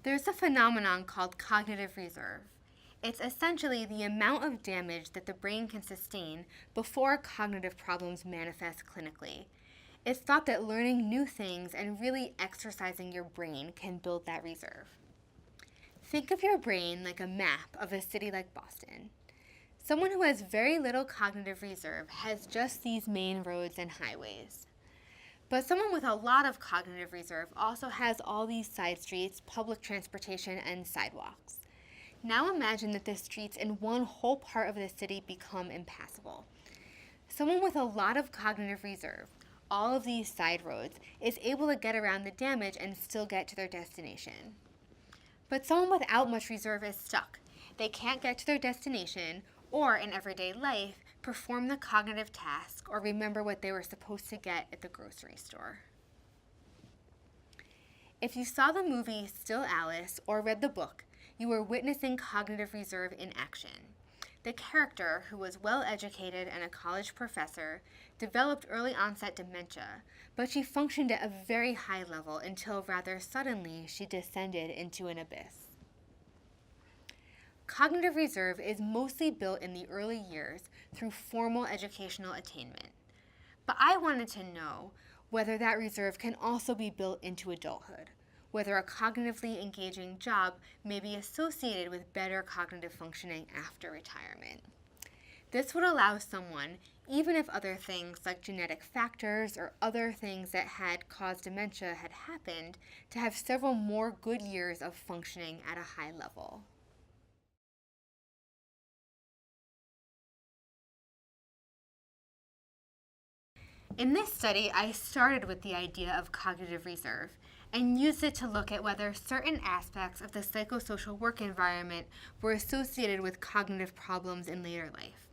There's a phenomenon called cognitive reserve. It's essentially the amount of damage that the brain can sustain before cognitive problems manifest clinically. It's thought that learning new things and really exercising your brain can build that reserve. Think of your brain like a map of a city like Boston. Someone who has very little cognitive reserve has just these main roads and highways. But someone with a lot of cognitive reserve also has all these side streets, public transportation, and sidewalks. Now imagine that the streets in one whole part of the city become impassable. Someone with a lot of cognitive reserve, all of these side roads, is able to get around the damage and still get to their destination. But someone without much reserve is stuck. They can't get to their destination, or in everyday life, perform the cognitive task or remember what they were supposed to get at the grocery store. If you saw the movie Still Alice or read the book, you were witnessing cognitive reserve in action. The character, who was well educated and a college professor, developed early onset dementia, but she functioned at a very high level until rather suddenly she descended into an abyss. Cognitive reserve is mostly built in the early years through formal educational attainment. But I wanted to know whether that reserve can also be built into adulthood, whether a cognitively engaging job may be associated with better cognitive functioning after retirement. This would allow someone, even if other things like genetic factors or other things that had caused dementia had happened, to have several more good years of functioning at a high level. In this study, I started with the idea of cognitive reserve and used it to look at whether certain aspects of the psychosocial work environment were associated with cognitive problems in later life.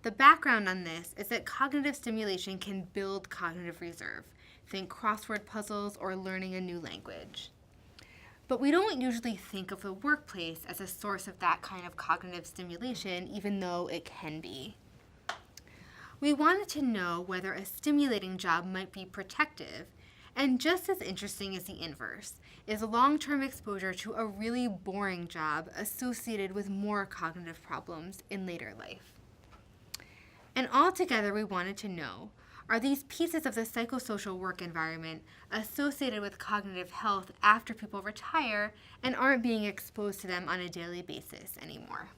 The background on this is that cognitive stimulation can build cognitive reserve. Think crossword puzzles or learning a new language. But we don't usually think of the workplace as a source of that kind of cognitive stimulation, even though it can be. We wanted to know whether a stimulating job might be protective, and just as interesting as the inverse is long-term exposure to a really boring job associated with more cognitive problems in later life. And altogether, we wanted to know, are these pieces of the psychosocial work environment associated with cognitive health after people retire and aren't being exposed to them on a daily basis anymore?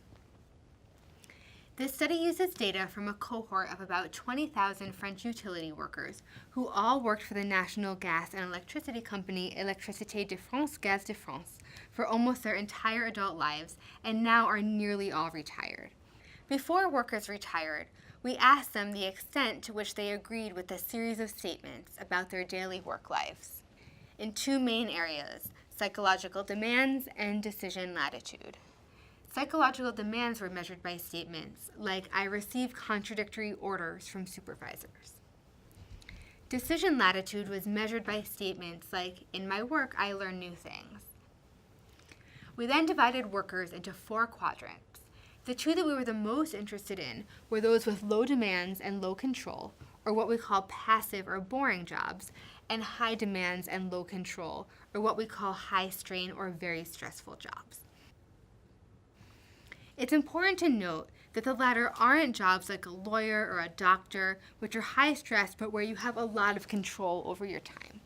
This study uses data from a cohort of about 20,000 French utility workers who all worked for the national gas and electricity company Électricité de France Gaz de France for almost their entire adult lives and now are nearly all retired. Before workers retired, we asked them the extent to which they agreed with a series of statements about their daily work lives in two main areas: psychological demands and decision latitude. Psychological demands were measured by statements like, "I receive contradictory orders from supervisors." Decision latitude was measured by statements like, "In my work, I learn new things." We then divided workers into 4 quadrants. The 2 that we were the most interested in were those with low demands and low control, or what we call passive or boring jobs, and high demands and low control, or what we call high strain or very stressful jobs. It's important to note that the latter aren't jobs like a lawyer or a doctor, which are high stress but where you have a lot of control over your time.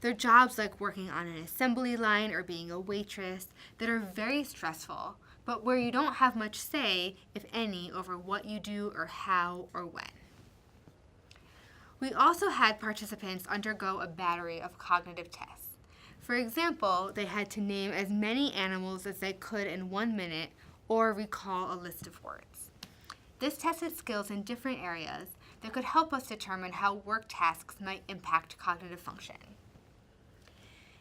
They're jobs like working on an assembly line or being a waitress that are very stressful, but where you don't have much say, if any, over what you do or how or when. We also had participants undergo a battery of cognitive tests. For example, they had to name as many animals as they could in 1 minute or recall a list of words. This tested skills in different areas that could help us determine how work tasks might impact cognitive function.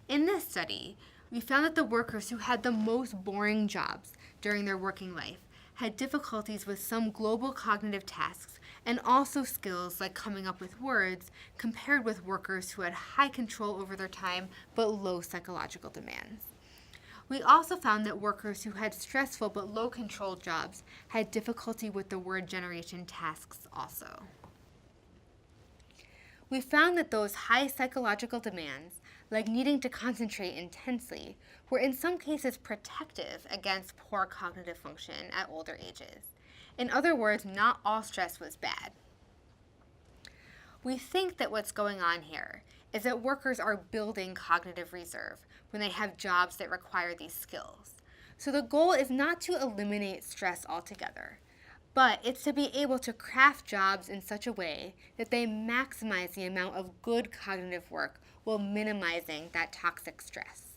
In this study, we found that the workers who had the most boring jobs during their working life had difficulties with some global cognitive tasks and also skills like coming up with words compared with workers who had high control over their time but low psychological demands. We also found that workers who had stressful but low control jobs had difficulty with the word generation tasks also. We found that those high psychological demands, like needing to concentrate intensely, were in some cases protective against poor cognitive function at older ages. In other words, not all stress was bad. We think that what's going on here is that workers are building cognitive reserve when they have jobs that require these skills. So the goal is not to eliminate stress altogether, but it's to be able to craft jobs in such a way that they maximize the amount of good cognitive work while minimizing that toxic stress.